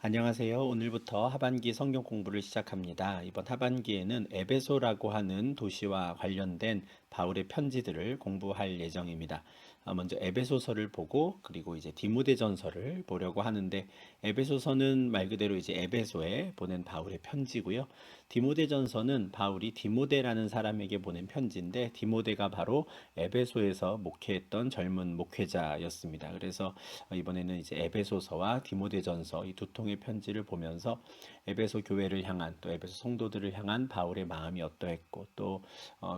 안녕하세요. 오늘부터 하반기 성경 공부를 시작합니다. 이번 하반기에는 에베소라고 하는 도시와 관련된 바울의 편지들을 공부할 예정입니다. 먼저 에베소서를 보고 그리고 이제 디모데전서를 보려고 하는데 에베소서는 말 그대로 이제 에베소에 보낸 바울의 편지고요. 디모데전서는 바울이 디모데라는 사람에게 보낸 편지인데 디모데가 바로 에베소에서 목회했던 젊은 목회자였습니다. 그래서 이번에는 이제 에베소서와 디모데전서 이 두 통의 편지를 보면서 에베소 교회를 향한 또 에베소 성도들을 향한 바울의 마음이 어떠했고 또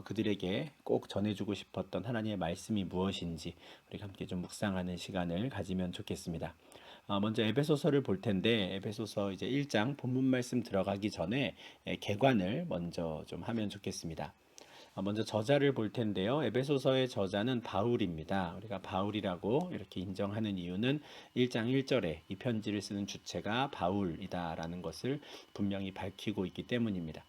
그들에게 꼭 전해주고 싶었던 하나님의 말씀이 무엇인지 우리가 함께 좀 묵상하는 시간을 가지면 좋겠습니다. 먼저 에베소서를 볼 텐데 에베소서 이제 1장 본문 말씀 들어가기 전에 개관을 먼저 좀 하면 좋겠습니다. 먼저 저자를 볼 텐데요. 에베소서의 저자는 바울입니다. 우리가 바울이라고 이렇게 인정하는 이유는 1장 1절에 이 편지를 쓰는 주체가 바울이다라는 것을 분명히 밝히고 있기 때문입니다.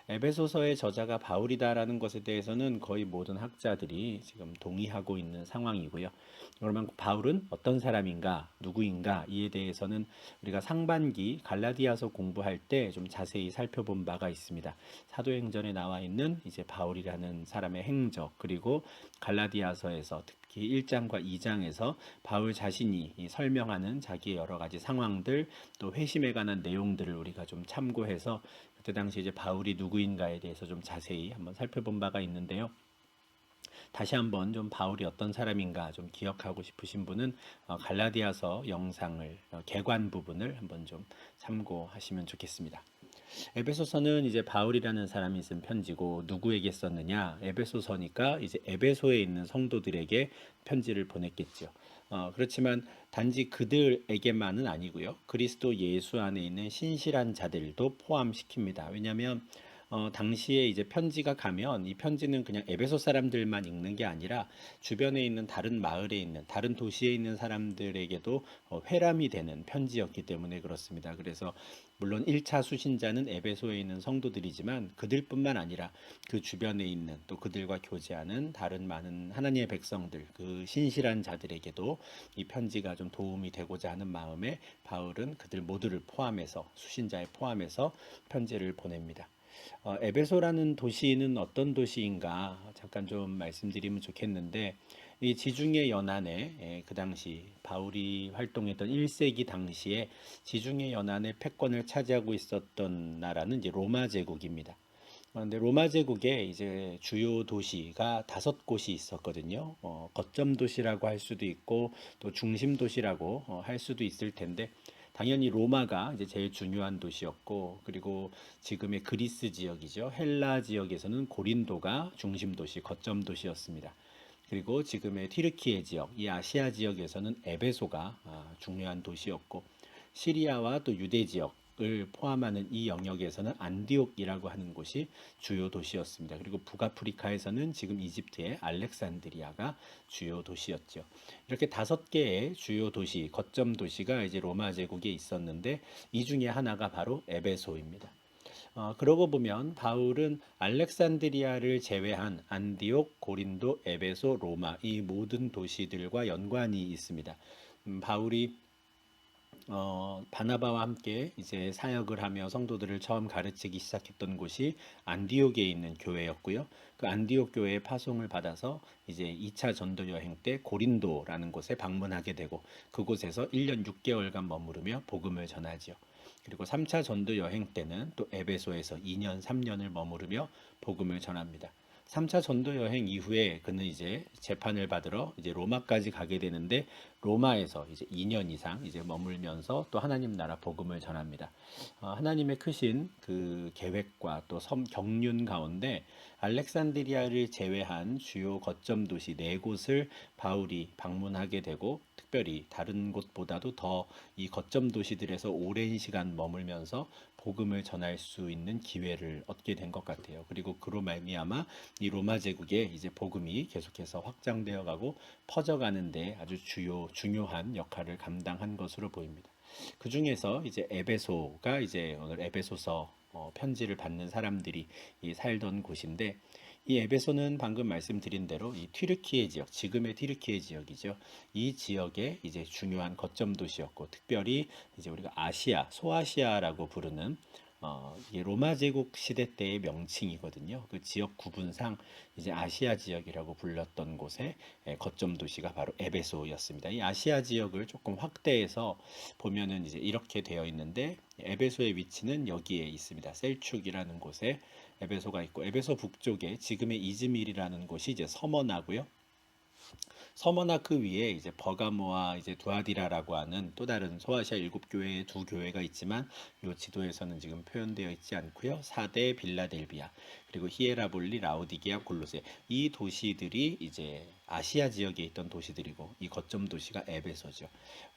에베소서의 저자가 바울이다라는 것에 대해서는 거의 모든 학자들이 지금 동의하고 있는 상황이고요. 그러면 바울은 어떤 사람인가, 누구인가 이에 대해서는 우리가 상반기 갈라디아서 공부할 때 좀 자세히 살펴본 바가 있습니다. 사도행전에 나와 있는 이제 바울이라는 사람의 행적 그리고 갈라디아서에서 특히 1장과 2장에서 바울 자신이 설명하는 자기의 여러 가지 상황들 또 회심에 관한 내용들을 우리가 좀 참고해서 그때 당시 이제 바울이 누구인가에 대해서 좀 자세히 한번 살펴본 바가 있는데요. 다시 한번 좀 바울이 어떤 사람인가 좀 기억하고 싶으신 분은 갈라디아서 영상을 개관 부분을 한번 좀 참고하시면 좋겠습니다. 에베소서는 이제 바울이라는 사람이 쓴 편지고 누구에게 썼느냐? 에베소서니까 이제 에베소에 있는 성도들에게 편지를 보냈겠죠. 그렇지만 단지 그들에게만은 아니고요. 그리스도 예수 안에 있는 신실한 자들도 포함시킵니다. 왜냐하면 당시에 이제 편지가 가면 이 편지는 그냥 에베소 사람들만 읽는 게 아니라 주변에 있는 다른 마을에 있는 다른 도시에 있는 사람들에게도 회람이 되는 편지였기 때문에 그렇습니다. 그래서 물론 1차 수신자는 에베소에 있는 성도들이지만 그들뿐만 아니라 그 주변에 있는 또 그들과 교제하는 다른 많은 하나님의 백성들 그 신실한 자들에게도 이 편지가 좀 도움이 되고자 하는 마음에 바울은 그들 모두를 포함해서 수신자에 포함해서 편지를 보냅니다. 에베소라는 도시는 어떤 도시인가 잠깐 좀 말씀드리면 좋겠는데 이 지중해 연안에 그 당시 바울이 활동했던 1세기 당시에 지중해 연안의 패권을 차지하고 있었던 나라는 이제 로마 제국입니다. 근데 로마 제국에 이제 주요 도시가 5곳이 있었거든요. 거점 도시라고 할 수도 있고 또 중심 도시라고 할 수도 있을 텐데 당연히 로마가 이제 제일 중요한 도시였고 그리고 지금의 그리스 지역이죠. 헬라 지역에서는 고린도가 중심 도시, 거점 도시였습니다. 그리고 지금의 튀르키예 지역, 이 아시아 지역에서는 에베소가 중요한 도시였고 시리아와 또 유대 지역을 포함하는 이 영역에서는 안디옥이라고 하는 곳이 주요 도시였습니다. 그리고 북아프리카에서는 지금 이집트의 알렉산드리아가 주요 도시였죠. 이렇게 5개의 주요 도시, 거점 도시가 이제 로마 제국에 있었는데 이 중에 하나가 바로 에베소입니다. 그러고 보면 바울은 알렉산드리아를 제외한 안디옥, 고린도, 에베소, 로마 이 모든 도시들과 연관이 있습니다. 바울이 바나바와 함께 이제 사역을 하며 성도들을 처음 가르치기 시작했던 곳이 안디옥에 있는 교회였고요. 그 안디옥 교회의 파송을 받아서 이제 2차 전도 여행 때 고린도라는 곳에 방문하게 되고 그곳에서 1년 6개월간 머무르며 복음을 전하지요. 그리고 3차 전도 여행 때는 또 에베소에서 2년, 3년을 머무르며 복음을 전합니다. 3차 전도 여행 이후에 그는 이제 재판을 받으러 이제 로마까지 가게 되는데 로마에서 이제 2년 이상 이제 머물면서 또 하나님 나라 복음을 전합니다. 하나님의 크신 그 계획과 또 경륜 가운데 알렉산드리아를 제외한 주요 거점 도시 4곳을 바울이 방문하게 되고 특별히 다른 곳보다도 더 이 거점 도시들에서 오랜 시간 머물면서 복음을 전할 수 있는 기회를 얻게 된 것 같아요. 그리고 그로 말미암아 이 로마 제국에 이제 복음이 계속해서 확장되어 가고 퍼져가는데 아주 중요한 역할을 감당한 것으로 보입니다. 그 중에서 이제 에베소가 이제 오늘 에베소서 편지를 받는 사람들이 살던 곳인데 이 에베소는 방금 말씀드린 대로 이 튀르키예 지역, 지금의 튀르키예 지역이죠. 이 지역의 이제 중요한 거점 도시였고, 특별히 이제 우리가 아시아, 소아시아라고 부르는 이게 로마 제국 시대 때의 명칭이거든요. 그 지역 구분상 이제 아시아 지역이라고 불렸던 곳의 거점 도시가 바로 에베소였습니다. 이 아시아 지역을 조금 확대해서 보면은 이제 이렇게 되어 있는데 에베소의 위치는 여기에 있습니다. 셀축이라는 곳에 에베소가 있고 에베소 북쪽에 지금의 이즈밀이라는 곳이 이제 서머나고요. 서머나 그 위에 이제 버가모와 이제 두아디라라고 하는 또 다른 소아시아 일곱 교회의 두 교회가 있지만 이 지도에서는 지금 표현되어 있지 않고요. 사대 빌라델비아 그리고 히에라볼리, 라오디게아, 골로세 이 도시들이 이제 아시아 지역에 있던 도시들이고 이 거점 도시가 에베소죠.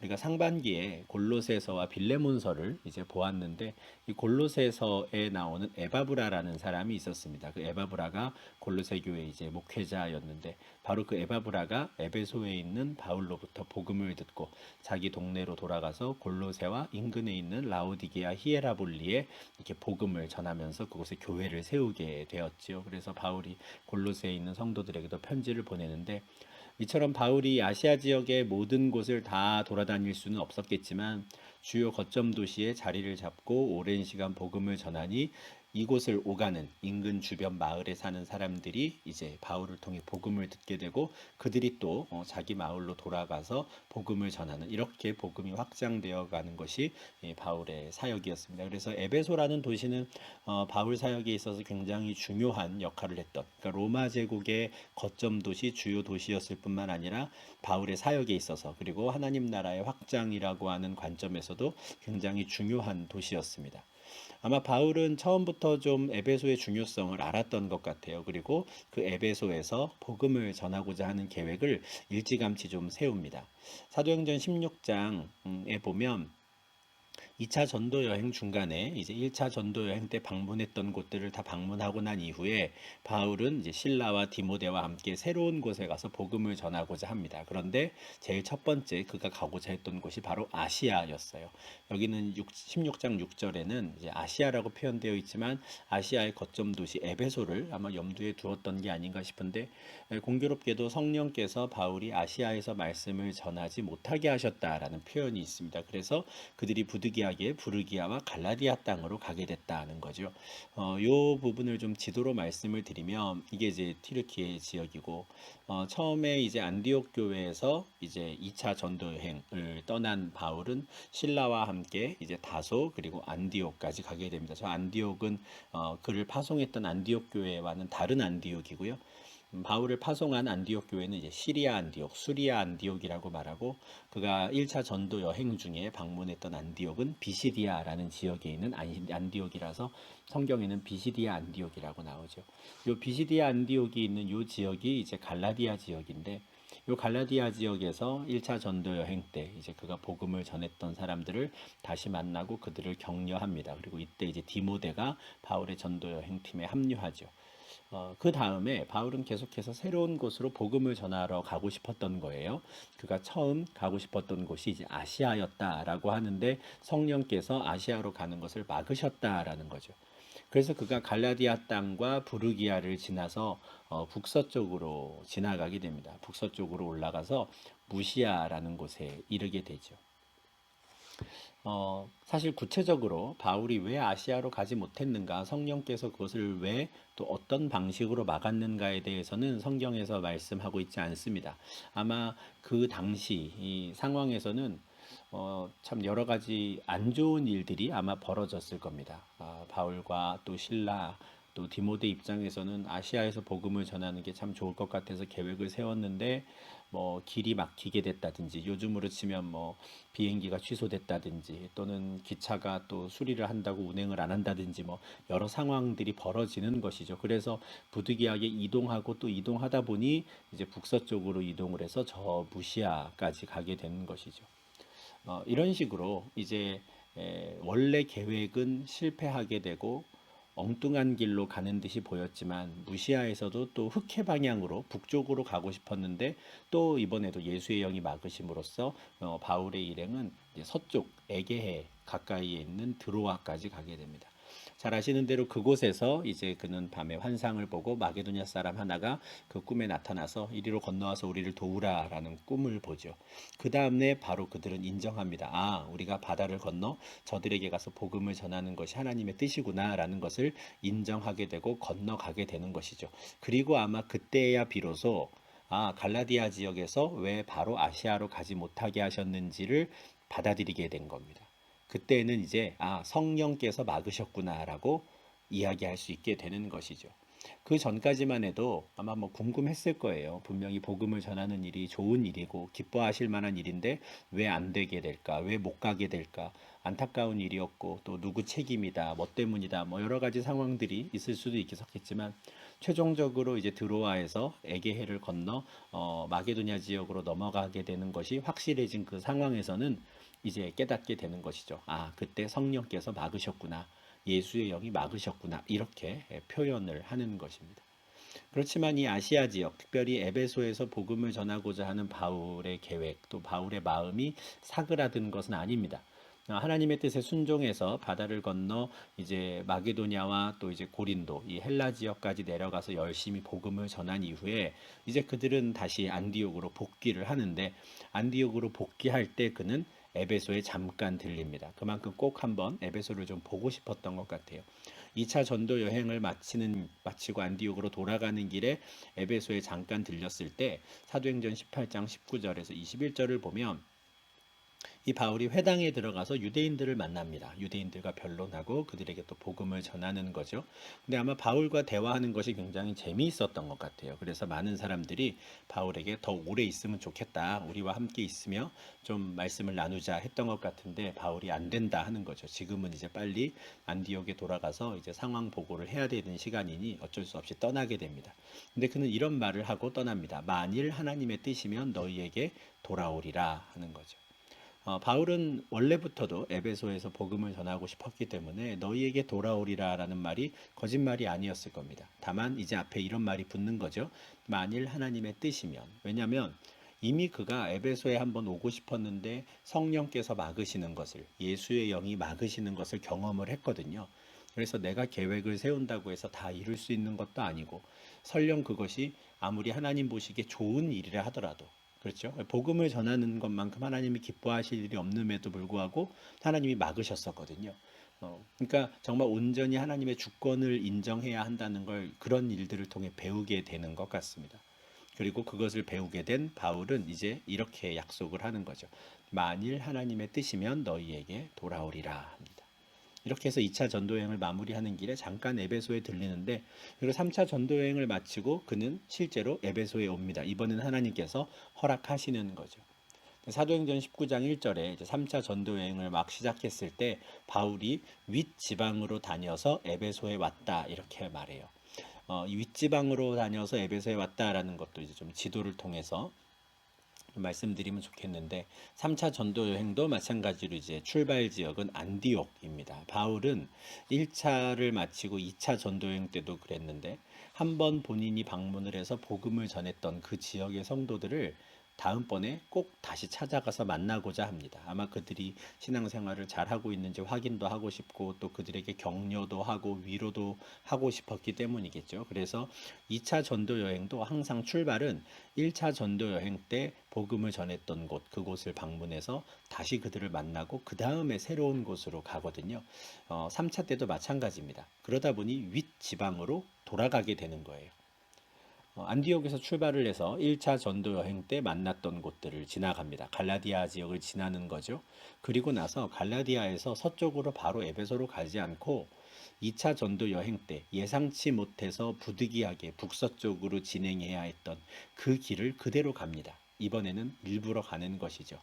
우리가 상반기에 골로새서와 빌레몬서를 이제 보았는데 이 골로새서에 나오는 에바브라라는 사람이 있었습니다. 그 에바브라가 골로새 교회 이제 목회자였는데 바로 그 에바브라가 에베소에 있는 바울로부터 복음을 듣고 자기 동네로 돌아가서 골로새와 인근에 있는 라오디게아 히에라볼리에 이렇게 복음을 전하면서 그곳에 교회를 세우게 되었지요. 그래서 바울이 골로새에 있는 성도들에게도 편지를 보내는데 이처럼 바울이 아시아 지역의 모든 곳을 다 돌아다닐 수는 없었겠지만 주요 거점 도시에 자리를 잡고 오랜 시간 복음을 전하니 이곳을 오가는 인근 주변 마을에 사는 사람들이 이제 바울을 통해 복음을 듣게 되고 그들이 또 자기 마을로 돌아가서 복음을 전하는 이렇게 복음이 확장되어 가는 것이 바울의 사역이었습니다. 그래서 에베소라는 도시는 바울 사역에 있어서 굉장히 중요한 역할을 했던 그러니까 로마 제국의 거점 도시 주요 도시였을 뿐만 아니라 바울의 사역에 있어서 그리고 하나님 나라의 확장이라고 하는 관점에서도 굉장히 중요한 도시였습니다. 아마 바울은 처음부터 좀 에베소의 중요성을 알았던 것 같아요. 그리고 그 에베소에서 복음을 전하고자 하는 계획을 일찌감치 좀 세웁니다. 사도행전 16장에 보면 2차 전도 여행 중간에 이제 1차 전도 여행 때 방문했던 곳들을 다 방문하고 난 이후에 바울은 이제 실라와 디모데와 함께 새로운 곳에 가서 복음을 전하고자 합니다. 그런데 제일 첫 번째 그가 가고자 했던 곳이 바로 아시아였어요. 여기는 16장 6절에는 이제 아시아라고 표현되어 있지만 아시아의 거점 도시 에베소를 아마 염두에 두었던 게 아닌가 싶은데 공교롭게도 성령께서 바울이 아시아에서 말씀을 전하지 못하게 하셨다라는 표현이 있습니다. 그래서 그들이 부득이하게 부르기아와 갈라디아 땅으로 가게 됐다는 거죠. 요 부분을 좀 지도로 말씀을 드리면 이게 이제 튀르키예 지역이고 처음에 이제 안디옥 교회에서 이제 2차 전도 여행을 떠난 바울은 신라와 함께 이제 다소 그리고 안디옥까지 가게 됩니다. 저 안디옥은 그를 파송했던 안디옥 교회와는 다른 안디옥이고요. 바울을 파송한 안디옥 교회는 이제 시리아 안디옥, 수리아 안디옥이라고 말하고 그가 1차 전도 여행 중에 방문했던 안디옥은 비시디아라는 지역에 있는 안디옥이라서 성경에는 비시디아 안디옥이라고 나오죠. 요 비시디아 안디옥이 있는 요 지역이 이제 갈라디아 지역인데 요 갈라디아 지역에서 1차 전도 여행 때 이제 그가 복음을 전했던 사람들을 다시 만나고 그들을 격려합니다. 그리고 이때 이제 디모데가 바울의 전도 여행 팀에 합류하죠. 그 다음에 바울은 계속해서 새로운 곳으로 복음을 전하러 가고 싶었던 거예요. 그가 처음 가고 싶었던 곳이 이제 아시아였다라고 하는데 성령께서 아시아로 가는 것을 막으셨다라는 거죠. 그래서 그가 갈라디아 땅과 부르기아를 지나서 북서쪽으로 지나가게 됩니다. 북서쪽으로 올라가서 무시아라는 곳에 이르게 되죠. 사실 구체적으로 바울이 왜 아시아로 가지 못했는가, 성령께서 그것을 왜 또 어떤 방식으로 막았는가에 대해서는 성경에서 말씀하고 있지 않습니다. 아마 그 당시 이 상황에서는 참 여러 가지 안 좋은 일들이 아마 벌어졌을 겁니다. 바울과 또 신라 또 디모데 입장에서는 아시아에서 복음을 전하는 게 참 좋을 것 같아서 계획을 세웠는데 뭐 길이 막히게 됐다든지 요즘으로 치면 뭐 비행기가 취소됐다든지 또는 기차가 또 수리를 한다고 운행을 안 한다든지 뭐 여러 상황들이 벌어지는 것이죠. 그래서 부득이하게 이동하고 또 이동하다 보니 이제 북서쪽으로 이동을 해서 저 무시아까지 가게 되는 것이죠. 이런 식으로 이제 원래 계획은 실패하게 되고 엉뚱한 길로 가는 듯이 보였지만 무시아에서도 또 흑해 방향으로 북쪽으로 가고 싶었는데 또 이번에도 예수의 영이 막으심으로써 바울의 일행은 이제 서쪽 에게해 가까이에 있는 드로아까지 가게 됩니다. 잘 아시는 대로 그곳에서 이제 그는 밤에 환상을 보고 마게도냐 사람 하나가 그 꿈에 나타나서 이리로 건너와서 우리를 도우라라는 꿈을 보죠. 그 다음에 바로 그들은 인정합니다. 아, 우리가 바다를 건너 저들에게 가서 복음을 전하는 것이 하나님의 뜻이구나라는 것을 인정하게 되고 건너가게 되는 것이죠. 그리고 아마 그때야 비로소 갈라디아 지역에서 왜 바로 아시아로 가지 못하게 하셨는지를 받아들이게 된 겁니다. 그때는 이제 성령께서 막으셨구나라고 이야기할 수 있게 되는 것이죠. 그 전까지만 해도 아마 뭐 궁금했을 거예요. 분명히 복음을 전하는 일이 좋은 일이고 기뻐하실 만한 일인데 왜 안 되게 될까? 왜 못 가게 될까? 안타까운 일이었고 또 누구 책임이다, 뭐 때문이다, 뭐 여러 가지 상황들이 있을 수도 있겠지만 최종적으로 이제 드로아에서 에게해를 건너 마게도냐 지역으로 넘어가게 되는 것이 확실해진 그 상황에서는 이제 깨닫게 되는 것이죠. 그때 성령께서 막으셨구나. 예수의 영이 막으셨구나. 이렇게 표현을 하는 것입니다. 그렇지만 이 아시아 지역, 특별히 에베소에서 복음을 전하고자 하는 바울의 계획, 또 바울의 마음이 사그라든 것은 아닙니다. 하나님의 뜻에 순종해서 바다를 건너 이제 마게도냐와 또 이제 고린도, 이 헬라 지역까지 내려가서 열심히 복음을 전한 이후에 이제 그들은 다시 안디옥으로 복귀를 하는데 안디옥으로 복귀할 때 그는 에베소에 잠깐 들립니다. 그만큼 꼭 한번 에베소를 좀 보고 싶었던 것 같아요. 2차 전도 여행을 마치고 안디옥으로 돌아가는 길에 에베소에 잠깐 들렸을 때 사도행전 18장 19절에서 21절을 보면 이 바울이 회당에 들어가서 유대인들을 만납니다. 유대인들과 변론하고 그들에게 또 복음을 전하는 거죠. 근데 아마 바울과 대화하는 것이 굉장히 재미있었던 것 같아요. 그래서 많은 사람들이 바울에게 더 오래 있으면 좋겠다. 우리와 함께 있으며 좀 말씀을 나누자 했던 것 같은데 바울이 안 된다 하는 거죠. 지금은 이제 빨리 안디옥에 돌아가서 이제 상황 보고를 해야 되는 시간이니 어쩔 수 없이 떠나게 됩니다. 근데 그는 이런 말을 하고 떠납니다. 만일 하나님의 뜻이면 너희에게 돌아오리라 하는 거죠. 바울은 원래부터도 에베소에서 복음을 전하고 싶었기 때문에 너희에게 돌아오리라라는 말이 거짓말이 아니었을 겁니다. 다만 이제 앞에 이런 말이 붙는 거죠. 만일 하나님의 뜻이면. 왜냐하면 이미 그가 에베소에 한번 오고 싶었는데 성령께서 막으시는 것을, 예수의 영이 막으시는 것을 경험을 했거든요. 그래서 내가 계획을 세운다고 해서 다 이룰 수 있는 것도 아니고 설령 그것이 아무리 하나님 보시기에 좋은 일이라 하더라도, 그렇죠? 복음을 전하는 것만큼 하나님이 기뻐하실 일이 없음에도 불구하고 하나님이 막으셨었거든요. 그러니까 정말 온전히 하나님의 주권을 인정해야 한다는 걸 그런 일들을 통해 배우게 되는 것 같습니다. 그리고 그것을 배우게 된 바울은 이제 이렇게 약속을 하는 거죠. 만일 하나님의 뜻이면 너희에게 돌아오리라 합니다. 이렇게 해서 2차 전도여행을 마무리하는 길에 잠깐 에베소에 들리는데 그리고 3차 전도여행을 마치고 그는 실제로 에베소에 옵니다. 이번엔 하나님께서 허락하시는 거죠. 사도행전 19장 1절에 이제 3차 전도여행을 막 시작했을 때 바울이 윗지방으로 다녀서 에베소에 왔다 이렇게 말해요. 이 윗지방으로 다녀서 에베소에 왔다라는 것도 이제 좀 지도를 통해서 말씀드리면 좋겠는데 3차 전도 여행도 마찬가지로 이제 출발 지역은 안디옥입니다. 바울은 1차를 마치고 2차 전도 여행 때도 그랬는데 한 번 본인이 방문을 해서 복음을 전했던 그 지역의 성도들을 다음번에 꼭 다시 찾아가서 만나고자 합니다. 아마 그들이 신앙생활을 잘하고 있는지 확인도 하고 싶고 또 그들에게 격려도 하고 위로도 하고 싶었기 때문이겠죠. 그래서 2차 전도 여행도 항상 출발은 1차 전도 여행 때 복음을 전했던 곳, 그곳을 방문해서 다시 그들을 만나고 그 다음에 새로운 곳으로 가거든요. 3차 때도 마찬가지입니다. 그러다 보니 윗지방으로 돌아가게 되는 거예요. 안디옥에서 출발을 해서 1차 전도 여행 때 만났던 곳들을 지나갑니다. 갈라디아 지역을 지나는 거죠. 그리고 나서 갈라디아에서 서쪽으로 바로 에베소로 가지 않고 2차 전도 여행 때 예상치 못해서 부득이하게 북서쪽으로 진행해야 했던 그 길을 그대로 갑니다. 이번에는 일부러 가는 것이죠.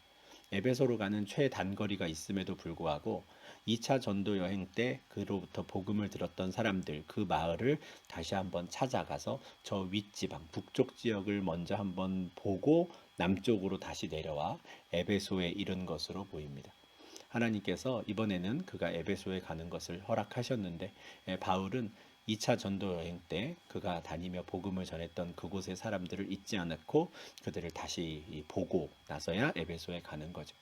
에베소로 가는 최단거리가 있음에도 불구하고 2차 전도 여행 때 그로부터 복음을 들었던 사람들 그 마을을 다시 한번 찾아가서 저 윗지방 북쪽 지역을 먼저 한번 보고 남쪽으로 다시 내려와 에베소에 이른 것으로 보입니다. 하나님께서 이번에는 그가 에베소에 가는 것을 허락하셨는데 바울은 2차 전도 여행 때 그가 다니며 복음을 전했던 그곳의 사람들을 잊지 않았고 그들을 다시 보고 나서야 에베소에 가는 거죠.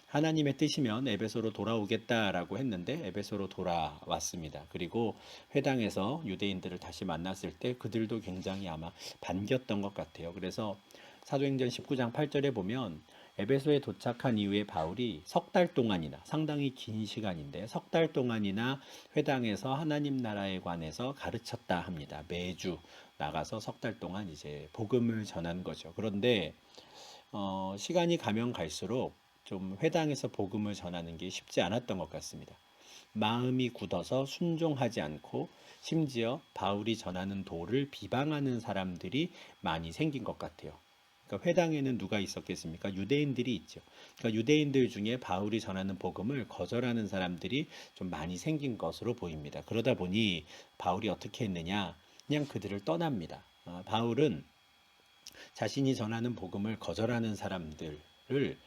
하나님의 뜻이면 에베소로 돌아오겠다라고 했는데 에베소로 돌아왔습니다. 그리고 회당에서 유대인들을 다시 만났을 때 그들도 굉장히 아마 반겼던 것 같아요. 그래서 사도행전 19장 8절에 보면 에베소에 도착한 이후에 바울이 석 달 동안이나, 상당히 긴 시간인데 석 달 동안이나 회당에서 하나님 나라에 관해서 가르쳤다 합니다. 매주 나가서 석 달 동안 이제 복음을 전한 거죠. 그런데 시간이 가면 갈수록 좀 회당에서 복음을 전하는 게 쉽지 않았던 것 같습니다. 마음이 굳어서 순종하지 않고 심지어 바울이 전하는 도를 비방하는 사람들이 많이 생긴 것 같아요. 그러니까 회당에는 누가 있었겠습니까? 유대인들이 있죠. 그러니까 유대인들 중에 바울이 전하는 복음을 거절하는 사람들이 좀 많이 생긴 것으로 보입니다. 그러다 보니 바울이 어떻게 했느냐? 그냥 그들을 떠납니다. 바울은 자신이 전하는 복음을 거절하는 사람들을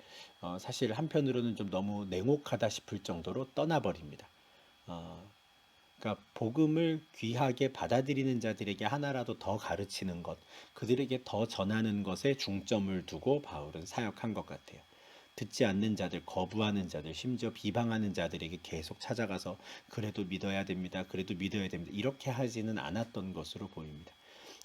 사실 한편으로는 좀 너무 냉혹하다 싶을 정도로 떠나버립니다. 어, 그러니까 복음을 귀하게 받아들이는 자들에게 하나라도 더 가르치는 것, 그들에게 더 전하는 것에 중점을 두고 바울은 사역한 것 같아요. 듣지 않는 자들, 거부하는 자들, 심지어 비방하는 자들에게 계속 찾아가서 그래도 믿어야 됩니다. 그래도 믿어야 됩니다. 이렇게 하지는 않았던 것으로 보입니다.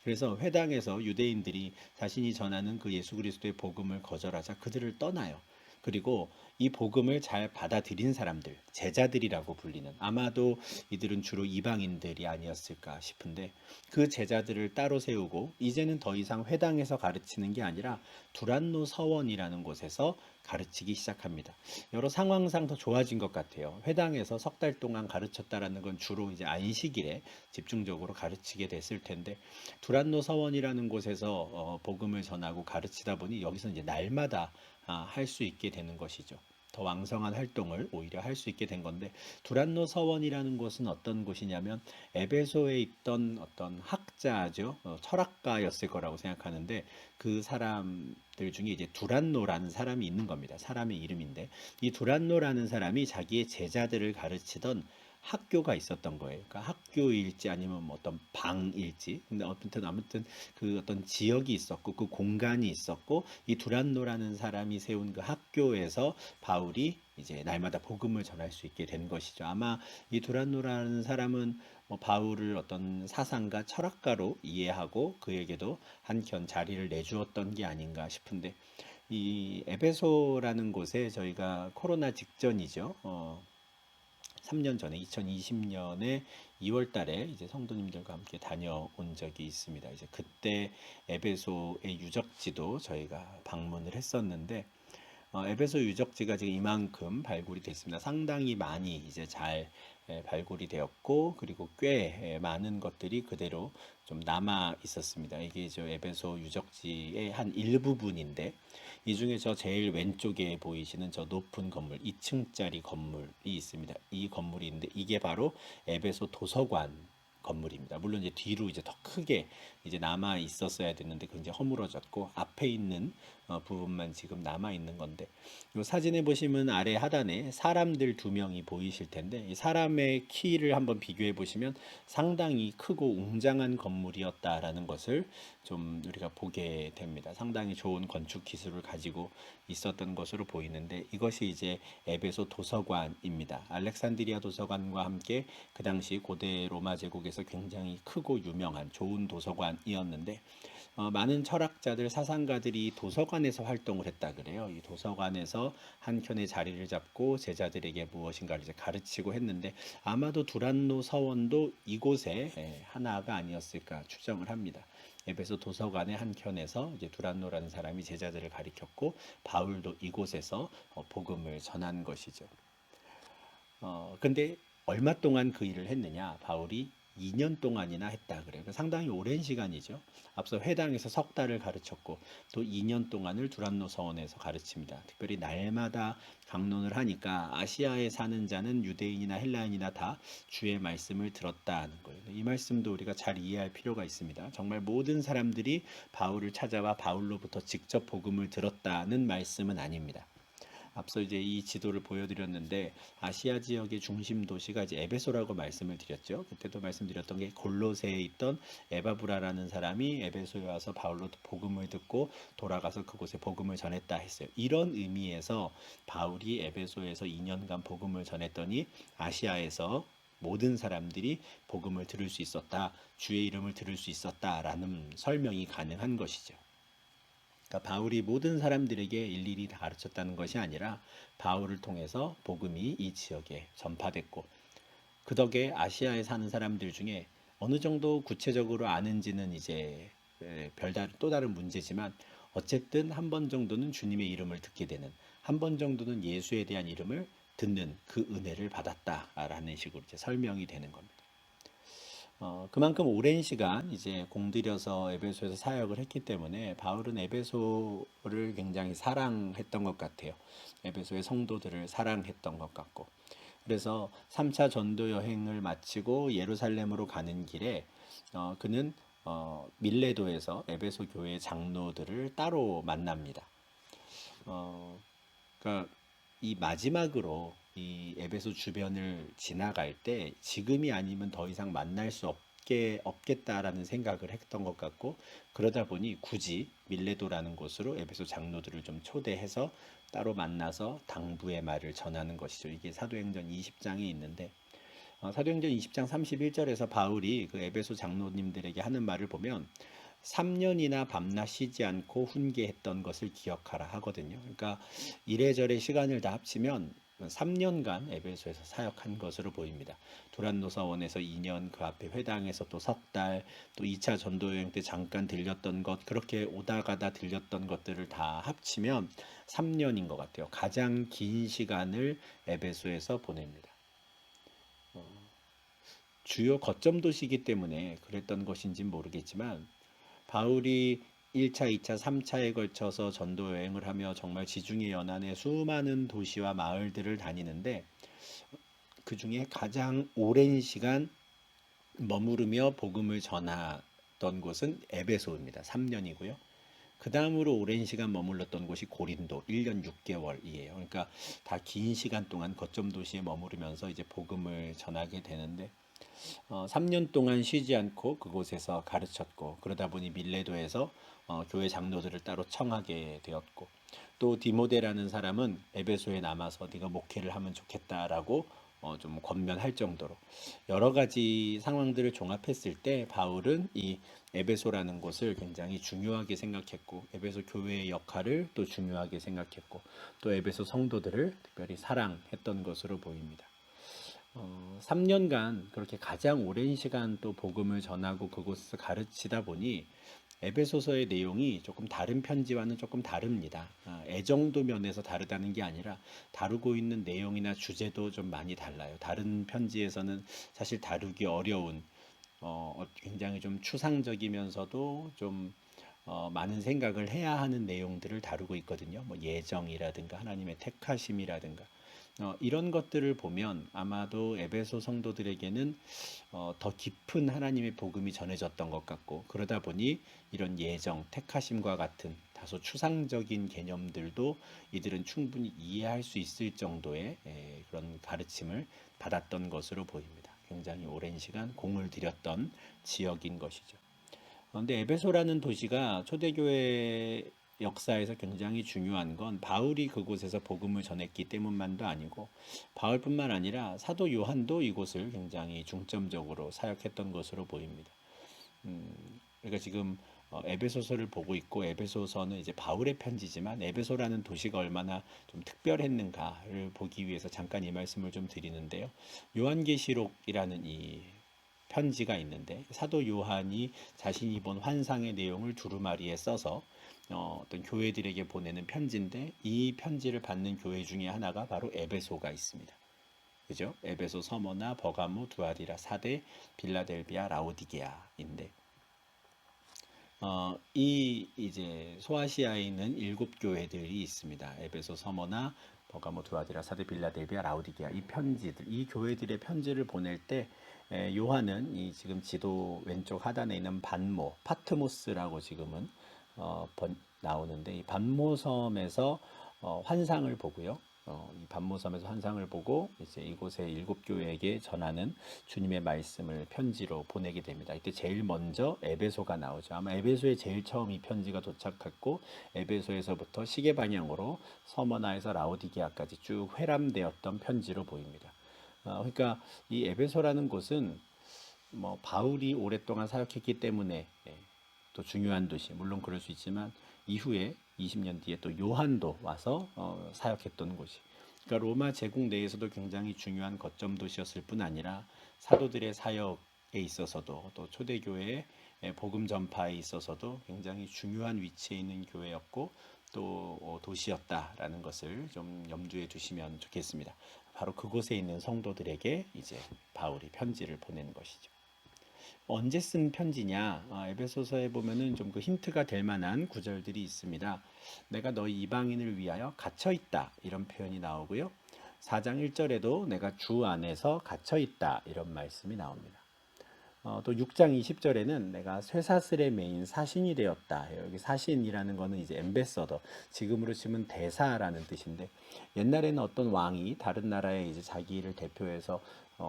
그래서 회당에서 유대인들이 자신이 전하는 그 예수 그리스도의 복음을 거절하자 그들을 떠나요. 그리고 이 복음을 잘 받아들인 사람들, 제자들이라고 불리는, 아마도 이들은 주로 이방인들이 아니었을까 싶은데 그 제자들을 따로 세우고 이제는 더 이상 회당에서 가르치는 게 아니라 두란노 서원이라는 곳에서 가르치기 시작합니다. 여러 상황상 더 좋아진 것 같아요. 회당에서 석 달 동안 가르쳤다라는 건 주로 이제 안식일에 집중적으로 가르치게 됐을 텐데 두란노 서원이라는 곳에서 복음을 전하고 가르치다 보니 여기서 이제 날마다 할 수 있게 되는 것이죠. 더 왕성한 활동을 오히려 할 수 있게 된 건데 두란노 서원이라는 곳은 어떤 곳이냐면 에베소에 있던 어떤 학자죠, 철학가였을 거라고 생각하는데 그 사람들 중에 이제 두란노라는 사람이 있는 겁니다. 사람의 이름인데 이 두란노라는 사람이 자기의 제자들을 가르치던 학교가 있었던 거예요. 그러니까 학교일지 아니면 뭐 어떤 방일지. 근데 아무튼 그 어떤 지역이 있었고 그 공간이 있었고 이 두란노라는 사람이 세운 그 학교에서 바울이 이제 날마다 복음을 전할 수 있게 된 것이죠. 아마 이 두란노라는 사람은 뭐 바울을 어떤 사상가, 철학가로 이해하고 그에게도 한켠 자리를 내주었던 게 아닌가 싶은데 이 에베소라는 곳에 저희가 코로나 직전이죠. 3년 전에 2020년에 2월 달에 이제 성도님들과 함께 다녀온 적이 있습니다. 이제 그때 에베소의 유적지도 저희가 방문을 했었는데 에베소 유적지가 지금 이만큼 발굴이 됐습니다. 상당히 많이 이제 잘 발굴이 되었고 그리고 꽤 많은 것들이 그대로 좀 남아 있었습니다. 이게 저 에베소 유적지의 한 일부분인데 이 중에 저 제일 왼쪽에 보이시는 저 높은 건물, 2층짜리 건물이 있습니다. 이 건물이 있는데 이게 바로 에베소 도서관 건물입니다. 물론 이제 뒤로 이제 더 크게 이제 남아 있었어야 됐는데 그 이제 허물어졌고 앞에 있는 부분만 지금 남아 있는 건데 이 사진에 보시면 아래 하단에 사람들 두 명이 보이실 텐데 이 사람의 키를 한번 비교해 보시면 상당히 크고 웅장한 건물이었다라는 것을 좀 우리가 보게 됩니다. 상당히 좋은 건축 기술을 가지고 있었던 것으로 보이는데 이것이 이제 에베소 도서관입니다. 알렉산드리아 도서관과 함께 그 당시 고대 로마 제국에서 굉장히 크고 유명한 좋은 도서관이었는데 많은 철학자들, 사상가들이 도서관에서 활동을 했다 그래요. 이 도서관에서 한켠에 자리를 잡고 제자들에게 무엇인가를 이제 가르치고 했는데 아마도 두란노 서원도 이곳에 하나가 아니었을까 추정을 합니다. 에베소 도서관의 한켠에서 이제 두란노라는 사람이 제자들을 가리켰고 바울도 이곳에서 복음을 전한 것이죠. 근데 얼마 동안 그 일을 했느냐? 바울이 2년 동안이나 했다 그래요. 상당히 오랜 시간이죠. 앞서 회당에서 석 달을 가르쳤고 또 2년 동안을 두란노 서원에서 가르칩니다. 특별히 날마다 강론을 하니까 아시아에 사는 자는 유대인이나 헬라인이나 다 주의 말씀을 들었다는 거예요. 이 말씀도 우리가 잘 이해할 필요가 있습니다. 정말 모든 사람들이 바울을 찾아와 바울로부터 직접 복음을 들었다는 말씀은 아닙니다. 앞서 이제 이 지도를 보여드렸는데 아시아 지역의 중심 도시가 이제 에베소라고 말씀을 드렸죠. 그때도 말씀드렸던 게 골로새에 있던 에바브라라는 사람이 에베소에 와서 바울로 복음을 듣고 돌아가서 그곳에 복음을 전했다 했어요. 이런 의미에서 바울이 에베소에서 2년간 복음을 전했더니 아시아에서 모든 사람들이 복음을 들을 수 있었다, 주의 이름을 들을 수 있었다라는 설명이 가능한 것이죠. 그러니까 바울이 모든 사람들에게 일일이 다 가르쳤다는 것이 아니라 바울을 통해서 복음이 이 지역에 전파됐고 그 덕에 아시아에 사는 사람들 중에 어느 정도 구체적으로 아는지는 이제 별다른 또 다른 문제지만 어쨌든 한 번 정도는 주님의 이름을 듣게 되는 한 번 정도는 예수에 대한 이름을 듣는 그 은혜를 받았다라는 식으로 이제 설명이 되는 겁니다. 그만큼 오랜 시간 이제 공들여서 에베소에서 사역을 했기 때문에 바울은 에베소를 굉장히 사랑했던 것 같아요. 에베소의 성도들을 사랑했던 것 같고. 그래서 3차 전도 여행을 마치고 예루살렘으로 가는 길에 그는 밀레도에서 에베소 교회 장로들을 따로 만납니다. 어, 그러니까 이 마지막으로 이 에베소 주변을 지나갈 때 지금이 아니면 더 이상 만날 수 없겠다라는 생각을 했던 것 같고 그러다 보니 굳이 밀레도라는 곳으로 에베소 장로들을 좀 초대해서 따로 만나서 당부의 말을 전하는 것이죠. 이게 사도행전 20장에 있는데 사도행전 20장 31절에서 바울이 그 에베소 장로님들에게 하는 말을 보면 3년이나 밤낮 쉬지 않고 훈계했던 것을 기억하라 하거든요. 그러니까 이래저래 시간을 다 합치면 3년간 에베소에서 사역한 것으로 보입니다. 두란노사원에서 2년, 그 앞에 회당에서 또 석 달, 또 2차 전도여행 때 잠깐 들렸던 것, 그렇게 오다 가다 들렸던 것들을 다 합치면 3년인 것 같아요. 가장 긴 시간을 에베소에서 보냅니다. 주요 거점 도시이기 때문에 그랬던 것인지는 모르겠지만 바울이 1차, 2차, 3차에 걸쳐서 전도 여행을 하며 정말 지중해 연안의 수많은 도시와 마을들을 다니는데 그 중에 가장 오랜 시간 머무르며 복음을 전하던 곳은 에베소입니다. 3년이고요. 그 다음으로 오랜 시간 머물렀던 곳이 고린도 1년 6개월이에요. 그러니까 다 긴 시간 동안 거점 도시에 머무르면서 이제 복음을 전하게 되는데 3년 동안 쉬지 않고 그곳에서 가르쳤고 그러다 보니 밀레도에서 교회 장로들을 따로 청하게 되었고 또 디모데라는 사람은 에베소에 남아서 네가 목회를 하면 좋겠다라고 좀 권면할 정도로 여러 가지 상황들을 종합했을 때 바울은 이 에베소라는 곳을 굉장히 중요하게 생각했고 에베소 교회의 역할을 또 중요하게 생각했고 또 에베소 성도들을 특별히 사랑했던 것으로 보입니다. 3년간 그렇게 가장 오랜 시간 또 복음을 전하고 그곳에서 가르치다 보니 에베소서의 내용이 조금 다른 편지와는 조금 다릅니다. 애정도 면에서 다르다는 게 아니라 다루고 있는 내용이나 주제도 좀 많이 달라요. 다른 편지에서는 사실 다루기 어려운 굉장히 좀 추상적이면서도 좀 많은 생각을 해야 하는 내용들을 다루고 있거든요. 뭐 예정이라든가 하나님의 택하심이라든가 이런 것들을 보면 아마도 에베소 성도들에게는 더 깊은 하나님의 복음이 전해졌던 것 같고 그러다 보니 이런 예정, 택하심과 같은 다소 추상적인 개념들도 이들은 충분히 이해할 수 있을 정도의 그런 가르침을 받았던 것으로 보입니다. 굉장히 오랜 시간 공을 들였던 지역인 것이죠. 그런데 에베소라는 도시가 초대교회 역사에서 굉장히 중요한 건 바울이 그곳에서 복음을 전했기 때문만도 아니고 바울뿐만 아니라 사도 요한도 이곳을 굉장히 중점적으로 사역했던 것으로 보입니다. 그러니까 지금 에베소서를 보고 있고 에베소서는 이제 바울의 편지지만 에베소라는 도시가 얼마나 좀 특별했는가를 보기 위해서 잠깐 이 말씀을 좀 드리는데요. 요한계시록이라는 이 편지가 있는데 사도 요한이 자신이 본 환상의 내용을 두루마리에 써서 어떤 교회들에게 보내는 편지인데 이 편지를 받는 교회 중에 하나가 바로 에베소가 있습니다. 그죠? 에베소, 서머나, 버가모, 두아디라, 사데, 빌라델비아, 라오디게아인데 이 이제 소아시아에 있는 7교회들이 있습니다. 에베소, 서머나, 버가모, 두아디라, 사데, 빌라델비아, 라오디게아 이 편지들, 이 교회들의 편지를 보낼 때 요한은 이 지금 지도 왼쪽 하단에 있는 반모, 파트모스라고 지금은 나오는데 이 반모 섬에서 환상을 보고요. 이 반모섬에서 환상을 보고 이제 이곳의 일곱 교회에게 전하는 주님의 말씀을 편지로 보내게 됩니다. 이때 제일 먼저 에베소가 나오죠. 아마 에베소에 제일 처음 이 편지가 도착했고 에베소에서부터 시계 방향으로 서머나에서 라오디게아까지 쭉 회람되었던 편지로 보입니다. 그러니까 이 에베소라는 곳은 뭐 바울이 오랫동안 사역했기 때문에 또 중요한 도시, 물론 그럴 수 있지만 이후에 20년 뒤에 또 요한도 와서 사역했던 곳이. 그러니까 로마 제국 내에서도 굉장히 중요한 거점 도시였을 뿐 아니라 사도들의 사역에 있어서도 또 초대교회의 복음 전파에 있어서도 굉장히 중요한 위치에 있는 교회였고 또 도시였다라는 것을 좀 염두에 두시면 좋겠습니다. 바로 그곳에 있는 성도들에게 이제 바울이 편지를 보낸 것이죠. 언제 쓴 편지냐? 에베소서에 보면은 좀 그 힌트가 될 만한 구절들이 있습니다. 내가 너희 이방인을 위하여 갇혀 있다 이런 표현이 나오고요. 4장 1절에도 내가 주 안에서 갇혀 있다 이런 말씀이 나옵니다. 또 6장 20절에는 내가 쇠사슬에 매인 사신이 되었다. 여기 사신이라는 거는 이제 엠베서더, 지금으로 치면 대사라는 뜻인데 옛날에는 어떤 왕이 다른 나라에 이제 자기를 대표해서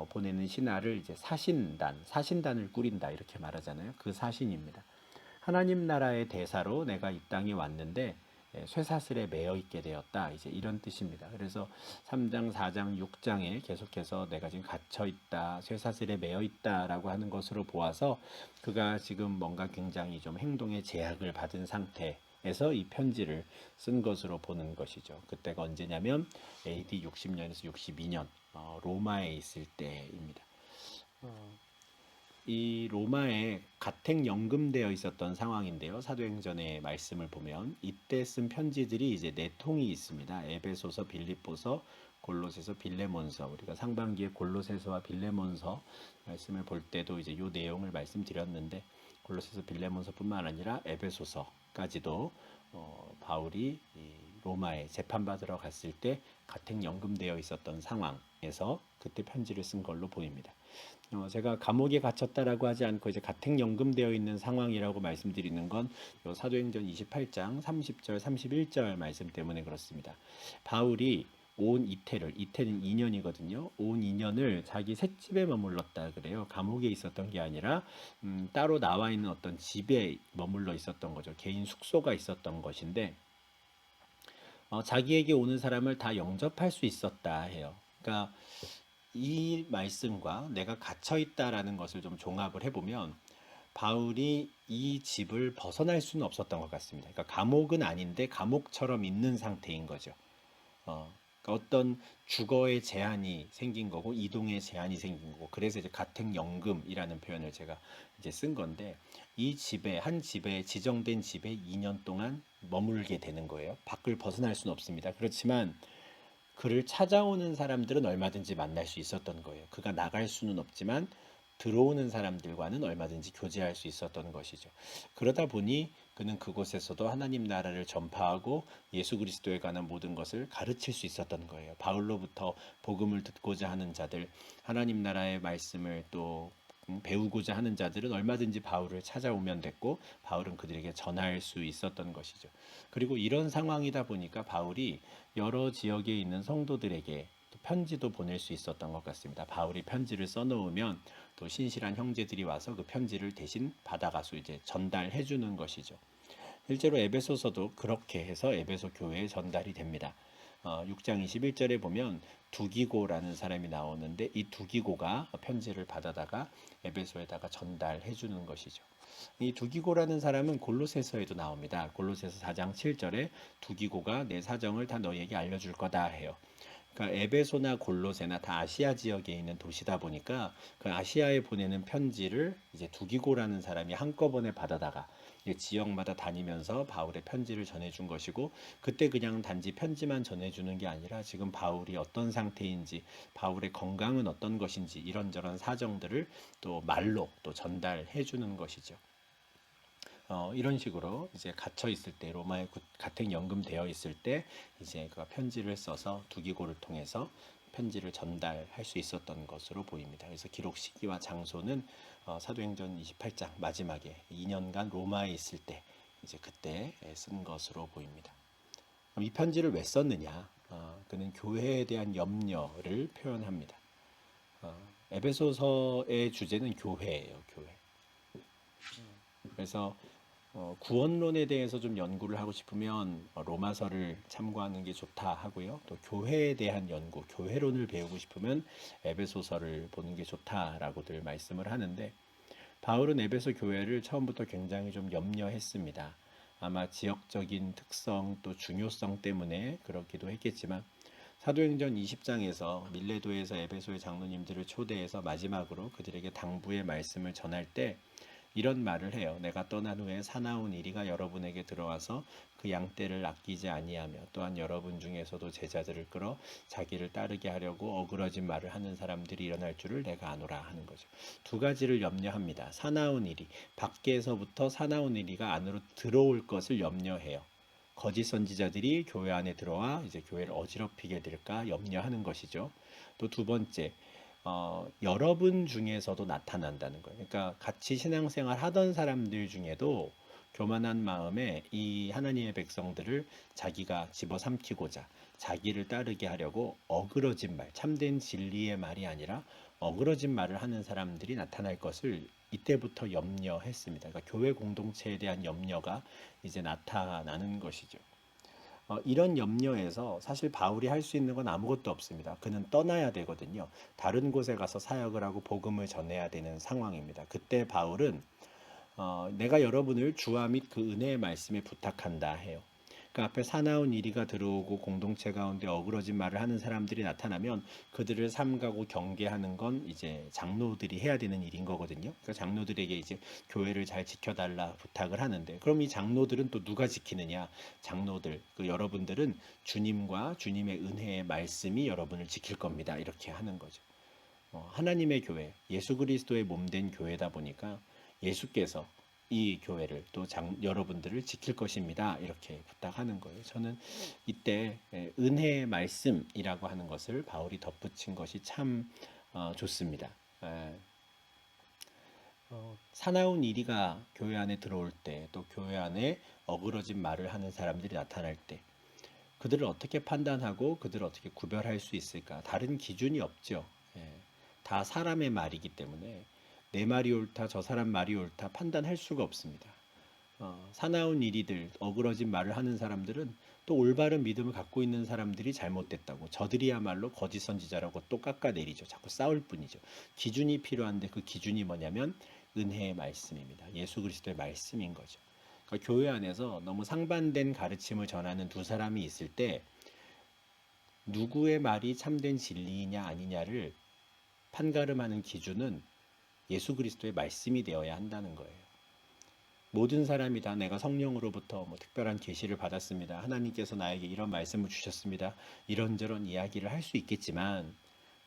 보내는 신하를 이제 사신단을 꾸린다 이렇게 말하잖아요. 그 사신입니다. 하나님 나라의 대사로 내가 이 땅에 왔는데 쇠사슬에 매여 있게 되었다. 이제 이런 뜻입니다. 그래서 3장, 4장, 6장에 계속해서 내가 지금 갇혀 있다, 쇠사슬에 매여 있다라고 하는 것으로 보아서 그가 지금 뭔가 굉장히 좀 행동에 제약을 받은 상태에서 이 편지를 쓴 것으로 보는 것이죠. 그때가 언제냐면 AD 60년에서 62년 로마에 있을 때입니다. 이 로마에 가택 연금되어 있었던 상황인데요. 사도행전의 말씀을 보면 이때 쓴 편지들이 이제 네 통이 있습니다. 에베소서, 빌립보서, 골로새서, 빌레몬서. 우리가 상반기에 골로새서와 빌레몬서 말씀을 볼 때도 이제 이 내용을 말씀드렸는데 골로새서, 빌레몬서뿐만 아니라 에베소서까지도 바울이 로마에 재판받으러 갔을 때 가택 연금되어 있었던 상황에서 그때 편지를 쓴 걸로 보입니다. 제가 감옥에 갇혔다라고 하지 않고 이제 가택연금되어 있는 상황이라고 말씀드리는 건 사도행전 28장 30절 31절 말씀 때문에 그렇습니다. 바울이 온 이태는 2년이거든요. 온 2년을 자기 셋집에 머물렀다 그래요. 감옥에 있었던 게 아니라 따로 나와 있는 어떤 집에 머물러 있었던 거죠. 개인 숙소가 있었던 것인데 자기에게 오는 사람을 다 영접할 수 있었다 해요. 그러니까 이 말씀과 내가 갇혀 있다라는 것을 좀 종합을 해보면 바울이 이 집을 벗어날 수는 없었던 것 같습니다. 그러니까 감옥은 아닌데 감옥처럼 있는 상태인 거죠. 그러니까 어떤 주거의 제한이 생긴 거고 이동의 제한이 생긴 거고 그래서 이제 가택연금이라는 표현을 제가 이제 쓴 건데 이 집에 한 집에 지정된 집에 2년 동안 머물게 되는 거예요. 밖을 벗어날 수는 없습니다. 그렇지만 그를 찾아오는 사람들은 얼마든지 만날 수 있었던 거예요. 그가 나갈 수는 없지만 들어오는 사람들과는 얼마든지 교제할 수 있었던 것이죠. 그러다 보니 그는 그곳에서도 하나님 나라를 전파하고 예수 그리스도에 관한 모든 것을 가르칠 수 있었던 거예요. 바울로부터 복음을 듣고자 하는 자들, 하나님 나라의 말씀을 또 배우고자 하는 자들은 얼마든지 바울을 찾아오면 됐고 바울은 그들에게 전할 수 있었던 것이죠. 그리고 이런 상황이다 보니까 바울이 여러 지역에 있는 성도들에게 또 편지도 보낼 수 있었던 것 같습니다. 바울이 편지를 써놓으면 또 신실한 형제들이 와서 그 편지를 대신 받아가서 이제 전달해 주는 것이죠. 실제로 에베소서도 그렇게 해서 에베소 교회에 전달이 됩니다. 6장 21절에 보면 두기고라는 사람이 나오는데 이 두기고가 편지를 받아다가 에베소에다가 전달해 주는 것이죠. 이 두기고라는 사람은 골로새서에도 나옵니다. 골로새서 4장 7절에 두기고가 내 사정을 다 너희에게 알려줄 거다 해요. 그러니까 에베소나 골로새나 다 아시아 지역에 있는 도시다 보니까 그 아시아에 보내는 편지를 이제 두기고라는 사람이 한꺼번에 받아다가 지역마다 다니면서 바울의 편지를 전해준 것이고 그때 그냥 단지 편지만 전해주는 게 아니라 지금 바울이 어떤 상태인지 바울의 건강은 어떤 것인지 이런저런 사정들을 또 말로 또 전달해 주는 것이죠. 이런 식으로 이제 갇혀 있을 때 로마에 가택 연금되어 있을 때 이제 그가 편지를 써서 두기고를 통해서 편지를 전달할 수 있었던 것으로 보입니다. 그래서 기록 시기와 장소는 사도행전 28장 마지막에 2년간 로마에 있을 때 이제 그때 쓴 것으로 보입니다. 이 편지를 왜 썼느냐? 그는 교회에 대한 염려를 표현합니다. 어, 에베소서의 주제는 교회예요, 교회. 그래서 구원론에 대해서 좀 연구를 하고 싶으면 로마서를 참고하는 게 좋다 하고요. 또 교회에 대한 연구, 교회론을 배우고 싶으면 에베소서를 보는 게 좋다라고들 말씀을 하는데 바울은 에베소 교회를 처음부터 굉장히 좀 염려했습니다. 아마 지역적인 특성 또 중요성 때문에 그렇기도 했겠지만 사도행전 20장에서 밀레도에서 에베소의 장로님들을 초대해서 마지막으로 그들에게 당부의 말씀을 전할 때 이런 말을 해요. 내가 떠난 후에 사나운 이리가 여러분에게 들어와서 그 양떼를 아끼지 아니하며 또한 여러분 중에서도 제자들을 끌어 자기를 따르게 하려고 어그러진 말을 하는 사람들이 일어날 줄을 내가 아노라 하는 거죠. 두 가지를 염려합니다. 사나운 이리, 밖에서부터 사나운 이리가 안으로 들어올 것을 염려해요. 거짓 선지자들이 교회 안에 들어와 이제 교회를 어지럽히게 될까 염려하는 것이죠. 또 두 번째, 여러분 중에서도 나타난다는 거예요. 그러니까 같이 신앙생활 하던 사람들 중에도 교만한 마음에 이 하나님의 백성들을 자기가 집어삼키고자 자기를 따르게 하려고 어그러진 말, 참된 진리의 말이 아니라 어그러진 말을 하는 사람들이 나타날 것을 이때부터 염려했습니다. 그러니까 교회 공동체에 대한 염려가 이제 나타나는 것이죠. 이런 염려에서 사실 바울이 할 수 있는 건 아무것도 없습니다. 그는 떠나야 되거든요. 다른 곳에 가서 사역을 하고 복음을 전해야 되는 상황입니다. 그때 바울은 내가 여러분을 주와 및 그 은혜의 말씀에 부탁한다 해요. 그 앞에 사나운 이리가 들어오고 공동체 가운데 어그러진 말을 하는 사람들이 나타나면 그들을 삼가고 경계하는 건 이제 장로들이 해야 되는 일인 거거든요. 그러니까 장로들에게 이제 교회를 잘 지켜달라 부탁을 하는데 그럼 이 장로들은 또 누가 지키느냐? 장로들, 여러분들은 주님과 주님의 은혜의 말씀이 여러분을 지킬 겁니다. 이렇게 하는 거죠. 하나님의 교회, 예수 그리스도의 몸된 교회다 보니까 예수께서 이 교회를 또 여러분들을 지킬 것입니다. 이렇게 부탁하는 거예요. 저는 이때 은혜의 말씀이라고 하는 것을 바울이 덧붙인 것이 참 좋습니다. 사나운 이리가 교회 안에 들어올 때, 또 교회 안에 어그러진 말을 하는 사람들이 나타날 때, 그들을 어떻게 판단하고 그들을 어떻게 구별할 수 있을까? 다른 기준이 없죠. 다 사람의 말이기 때문에 내 말이 옳다, 저 사람 말이 옳다 판단할 수가 없습니다. 사나운 이리들, 어그러진 말을 하는 사람들은 또 올바른 믿음을 갖고 있는 사람들이 잘못됐다고 저들이야말로 거짓 선지자라고 또 깎아내리죠. 자꾸 싸울 뿐이죠. 기준이 필요한데 그 기준이 뭐냐면 은혜의 말씀입니다. 예수 그리스도의 말씀인 거죠. 그러니까 교회 안에서 너무 상반된 가르침을 전하는 두 사람이 있을 때 누구의 말이 참된 진리이냐 아니냐를 판가름하는 기준은 예수 그리스도의 말씀이 되어야 한다는 거예요. 모든 사람이 다 내가 성령으로부터 특별한 계시를 받았습니다. 하나님께서 나에게 이런 말씀을 주셨습니다. 이런저런 이야기를 할 수 있겠지만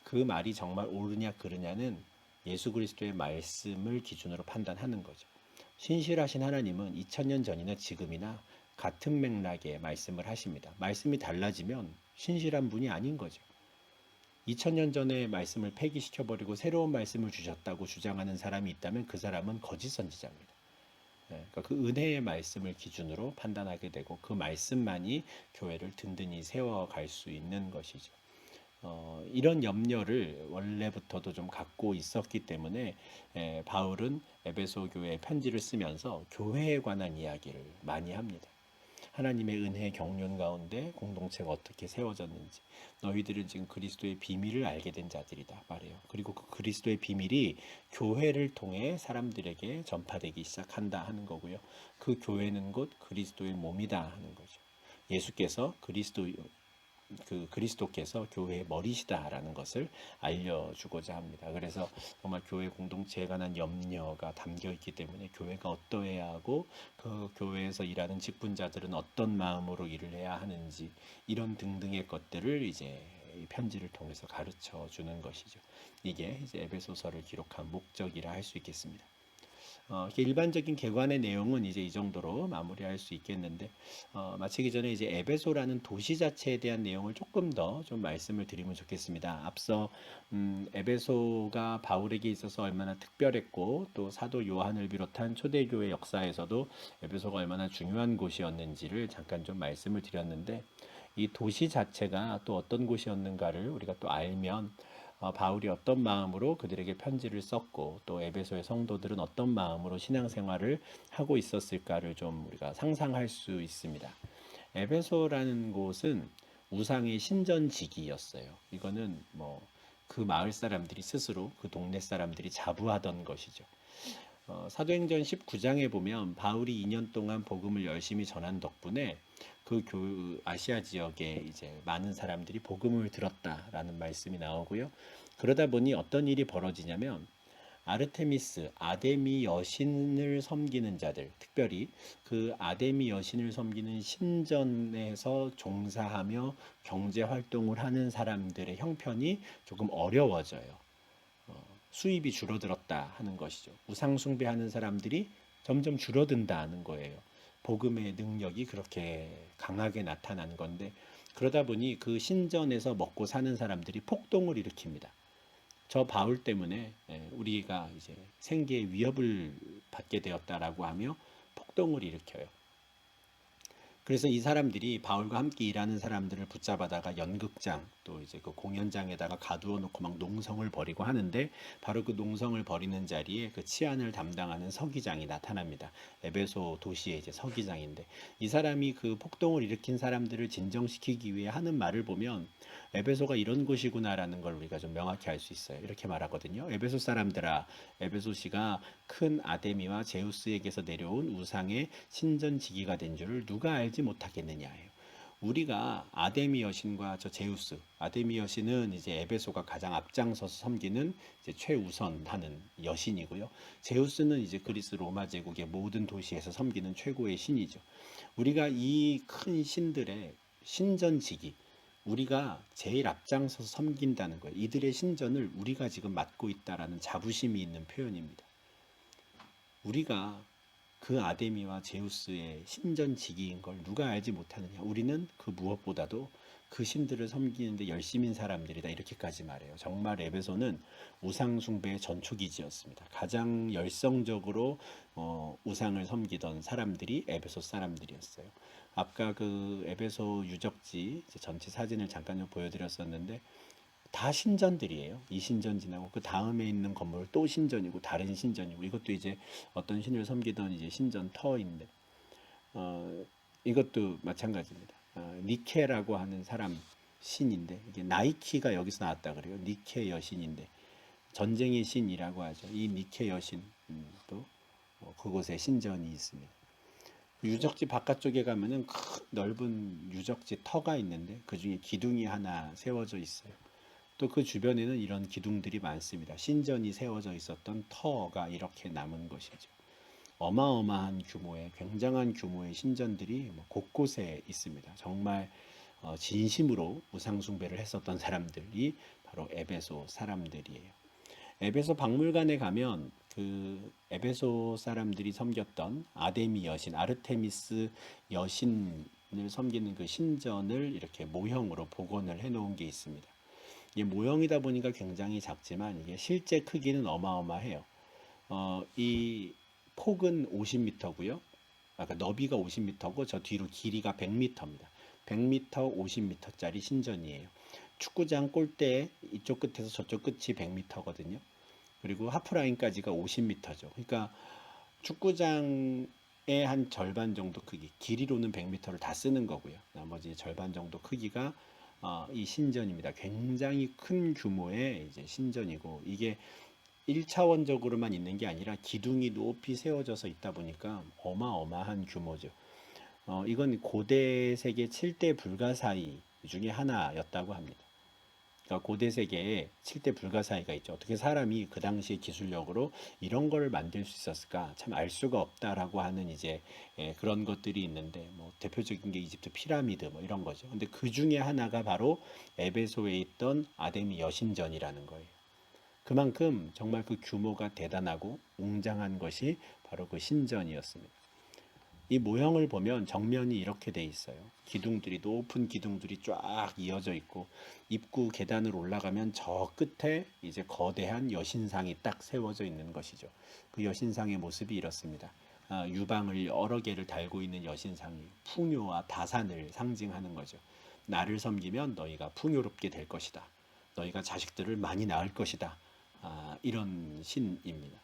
그 말이 정말 옳으냐 그르냐는 예수 그리스도의 말씀을 기준으로 판단하는 거죠. 신실하신 하나님은 2000년 전이나 지금이나 같은 맥락의 말씀을 하십니다. 말씀이 달라지면 신실한 분이 아닌 거죠. 2000년 전의 말씀을 폐기시켜버리고 새로운 말씀을 주셨다고 주장하는 사람이 있다면 그 사람은 거짓 선지자입니다. 그러니까 그 은혜의 말씀을 기준으로 판단하게 되고 그 말씀만이 교회를 든든히 세워갈 수 있는 것이죠. 이런 염려를 원래부터도 좀 갖고 있었기 때문에 바울은 에베소 교회에 편지를 쓰면서 교회에 관한 이야기를 많이 합니다. 하나님의 은혜 경륜 가운데 공동체가 어떻게 세워졌는지 너희들은 지금 그리스도의 비밀을 알게 된 자들이다 말해요. 그리고 그 그리스도의 비밀이 교회를 통해 사람들에게 전파되기 시작한다 하는 거고요. 그 교회는 곧 그리스도의 몸이다 하는 거죠. 예수께서 그리스도께서 교회의 머리시다라는 것을 알려주고자 합니다. 그래서 정말 교회 공동체에 관한 염려가 담겨 있기 때문에 교회가 어떠해야 하고 그 교회에서 일하는 직분자들은 어떤 마음으로 일을 해야 하는지 이런 등등의 것들을 이제 편지를 통해서 가르쳐 주는 것이죠. 이게 이제 에베소서를 기록한 목적이라 할 수 있겠습니다. 이렇게 일반적인 개관의 내용은 이제 이 정도로 마무리할 수 있겠는데, 마치기 전에 이제 에베소라는 도시 자체에 대한 내용을 조금 더 좀 말씀을 드리면 좋겠습니다. 앞서 에베소가 바울에게 있어서 얼마나 특별했고, 또 사도 요한을 비롯한 초대교회 역사에서도 에베소가 얼마나 중요한 곳이었는지를 잠깐 좀 말씀을 드렸는데, 이 도시 자체가 또 어떤 곳이었는가를 우리가 또 알면 바울이 어떤 마음으로 그들에게 편지를 썼고 또 에베소의 성도들은 어떤 마음으로 신앙생활을 하고 있었을까를 좀 우리가 상상할 수 있습니다. 에베소라는 곳은 우상의 신전지기였어요. 이거는 뭐 그 마을 사람들이 스스로 그 동네 사람들이 자부하던 것이죠. 사도행전 19장에 보면 바울이 2년 동안 복음을 열심히 전한 덕분에 아시아 지역에 이제 많은 사람들이 복음을 들었다라는 말씀이 나오고요. 그러다 보니 어떤 일이 벌어지냐면 아르테미스, 아데미 여신을 섬기는 자들, 특별히 그 아데미 여신을 섬기는 신전에서 종사하며 경제 활동을 하는 사람들의 형편이 조금 어려워져요. 수입이 줄어들었다 하는 것이죠. 우상 숭배하는 사람들이 점점 줄어든다는 거예요. 복음의 능력이 그렇게 강하게 나타나는 건데 그러다 보니 그 신전에서 먹고 사는 사람들이 폭동을 일으킵니다. 저 바울 때문에 우리가 이제 생계의 위협을 받게 되었다라고 하며 폭동을 일으켜요. 그래서 이 사람들이 바울과 함께 일하는 사람들을 붙잡아다가 연극장 또 이제 그 공연장에다가 가두어 놓고 막 농성을 벌이고 하는데 바로 그 농성을 벌이는 자리에 그 치안을 담당하는 서기장이 나타납니다. 에베소 도시의 이제 서기장인데 이 사람이 그 폭동을 일으킨 사람들을 진정시키기 위해 하는 말을 보면 에베소가 이런 곳이구나라는 걸 우리가 좀 명확히 알 수 있어요. 이렇게 말하거든요. 에베소 사람들아, 에베소시가 큰 아데미와 제우스에게서 내려온 우상의 신전지기가 된 줄을 누가 알지 못하겠느냐예요. 우리가 아데미 여신과 저 제우스, 아데미 여신은 이제 에베소가 가장 앞장서서 섬기는 이제 최우선하는 여신이고요. 제우스는 이제 그리스 로마 제국의 모든 도시에서 섬기는 최고의 신이죠. 우리가 이 큰 신들의 신전지기, 우리가 제일 앞장서서 섬긴다는 거예요. 이들의 신전을 우리가 지금 맡고 있다라는 자부심이 있는 표현입니다. 우리가 그 아데미와 제우스의 신전지기인 걸 누가 알지 못하느냐. 우리는 그 무엇보다도 그 신들을 섬기는데 열심인 사람들이다. 이렇게까지 말해요. 정말 에베소는 우상 숭배의 전초기지였습니다. 가장 열성적으로 우상을 섬기던 사람들이 에베소 사람들이었어요. 아까 그 에베소 유적지 전체 사진을 잠깐 좀 보여드렸었는데 다 신전들이에요. 이 신전 지나고 그 다음에 있는 건물 또 신전이고 다른 신전이고 이것도 이제 어떤 신을 섬기던 이제 신전 터인데 이것도 마찬가지입니다. 니케라고 하는 사람 신인데 이게 나이키가 여기서 나왔다 그래요. 니케 여신인데 전쟁의 신이라고 하죠. 이 니케 여신 또 그곳에 신전이 있습니다. 유적지 바깥쪽에 가면은 큰 넓은 유적지 터가 있는데 그 중에 기둥이 하나 세워져 있어요. 또 그 주변에는 이런 기둥들이 많습니다. 신전이 세워져 있었던 터가 이렇게 남은 것이죠. 어마어마한 규모의 굉장한 규모의 신전들이 곳곳에 있습니다. 정말 진심으로 우상 숭배를 했었던 사람들이 바로 에베소 사람들이에요. 에베소 박물관에 가면 그 에베소 사람들이 섬겼던 아데미 여신, 아르테미스 여신을 섬기는 그 신전을 이렇게 모형으로 복원을 해 놓은 게 있습니다. 이게 모형이다 보니까 굉장히 작지만 이게 실제 크기는 어마어마해요. 이 폭은 50m고요. 아까 너비가 50m고 저 뒤로 길이가 100m입니다. 100m, 50m짜리 신전이에요. 축구장 골대 이쪽 끝에서 저쪽 끝이 100m거든요. 그리고 하프라인까지가 50m죠. 그러니까 축구장의 한 절반 정도 크기, 길이로는 100m를 다 쓰는 거고요. 나머지 절반 정도 크기가 이 신전입니다. 굉장히 큰 규모의 이제 신전이고 이게 1차원적으로만 있는 게 아니라 기둥이 높이 세워져서 있다 보니까 어마어마한 규모죠. 이건 고대 세계 7대 불가사의 중에 하나였다고 합니다. 그러니까 고대 세계에 7대 불가사의가 있죠. 어떻게 사람이 그 당시의 기술력으로 이런 걸 만들 수 있었을까? 참 알 수가 없다라고 하는 이제 그런 것들이 있는데 뭐 대표적인 게 이집트 피라미드 뭐 이런 거죠. 근데 그 중에 하나가 바로 에베소에 있던 아데미 여신전이라는 거예요. 그만큼 정말 그 규모가 대단하고 웅장한 것이 바로 그 신전이었습니다. 이 모형을 보면 정면이 이렇게 돼 있어요. 기둥들이 높은 기둥들이 쫙 이어져 있고 입구 계단을 올라가면 저 끝에 이제 거대한 여신상이 딱 세워져 있는 것이죠. 그 여신상의 모습이 이렇습니다. 유방을 여러 개를 달고 있는 여신상이 풍요와 다산을 상징하는 거죠. 나를 섬기면 너희가 풍요롭게 될 것이다. 너희가 자식들을 많이 낳을 것이다. 이런 신입니다.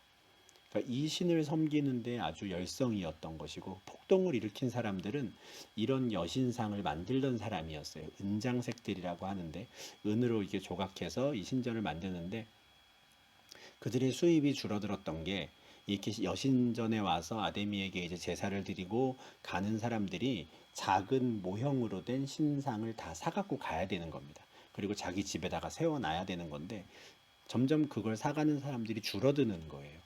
그러니까 이 신을 섬기는데 아주 열성이었던 것이고 폭동을 일으킨 사람들은 이런 여신상을 만들던 사람이었어요. 은장색들이라고 하는데 은으로 이게 조각해서 이 신전을 만드는데 그들의 수입이 줄어들었던 게 이렇게 여신전에 와서 아데미에게 이제 제사를 드리고 가는 사람들이 작은 모형으로 된 신상을 다 사갖고 가야 되는 겁니다. 그리고 자기 집에다가 세워놔야 되는 건데 점점 그걸 사가는 사람들이 줄어드는 거예요.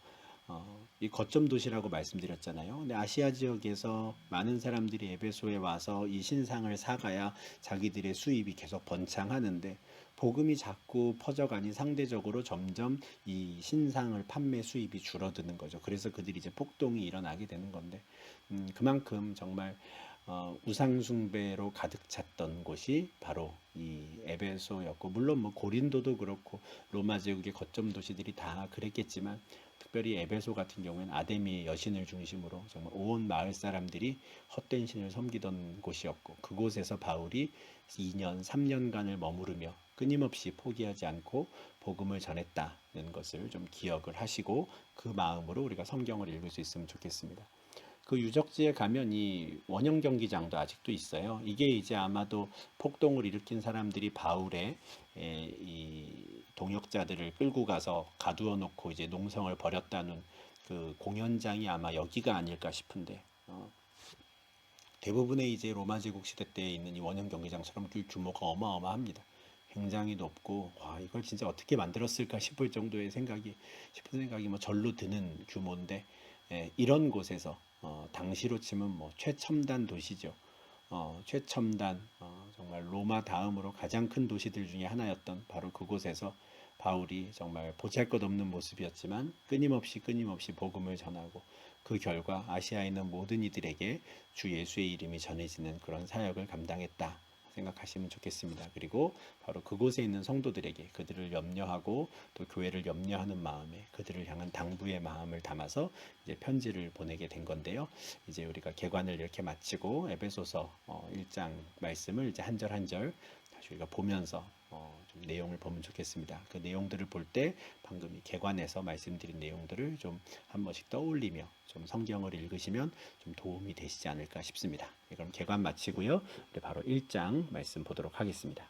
이 거점 도시라고 말씀드렸잖아요. 근데 아시아 지역에서 많은 사람들이 에베소에 와서 이 신상을 사가야 자기들의 수입이 계속 번창하는데 복음이 자꾸 퍼져가니 상대적으로 점점 이 신상을 판매 수입이 줄어드는 거죠. 그래서 그들이 이제 폭동이 일어나게 되는 건데 그만큼 정말 우상 숭배로 가득 찼던 곳이 바로 이 에베소였고 물론 뭐 고린도도 그렇고 로마 제국의 거점 도시들이 다 그랬겠지만 특별히 에베소 같은 경우에는 아데미의 여신을 중심으로 정말 온 마을 사람들이 헛된 신을 섬기던 곳이었고 그곳에서 바울이 2년, 3년간을 머무르며 끊임없이 포기하지 않고 복음을 전했다는 것을 좀 기억을 하시고 그 마음으로 우리가 성경을 읽을 수 있으면 좋겠습니다. 그 유적지에 가면 이 원형 경기장도 아직도 있어요. 이게 이제 아마도 폭동을 일으킨 사람들이 바울의 이 동역자들을 끌고 가서 가두어 놓고 이제 농성을 벌였다는 그 공연장이 아마 여기가 아닐까 싶은데 대부분의 이제 로마 제국 시대 때 있는 이 원형 경기장처럼 그 규모가 어마어마합니다. 굉장히 높고 와 이걸 진짜 어떻게 만들었을까 싶을 정도의 생각이 뭐 절로 드는 규모인데 이런 곳에서 당시로 치면 뭐 최첨단 도시죠. 최첨단 정말 로마 다음으로 가장 큰 도시들 중에 하나였던 바로 그곳에서 바울이 정말 보잘것없는 모습이었지만 끊임없이 복음을 전하고 그 결과 아시아에 있는 모든 이들에게 주 예수의 이름이 전해지는 그런 사역을 감당했다. 생각하시면 좋겠습니다. 그리고 바로 그곳에 있는 성도들에게 그들을 염려하고 또 교회를 염려하는 마음에 그들을 향한 당부의 마음을 담아서 이제 편지를 보내게 된 건데요. 이제 우리가 개관을 이렇게 마치고 에베소서 1장 말씀을 이제 한 절 한 절 다시 우리가 보면서 좀 내용을 보면 좋겠습니다. 그 내용들을 볼 때 방금 이 개관에서 말씀드린 내용들을 좀 한 번씩 떠올리며 좀 성경을 읽으시면 좀 도움이 되시지 않을까 싶습니다. 그럼 개관 마치고요. 우리 바로 1장 말씀 보도록 하겠습니다.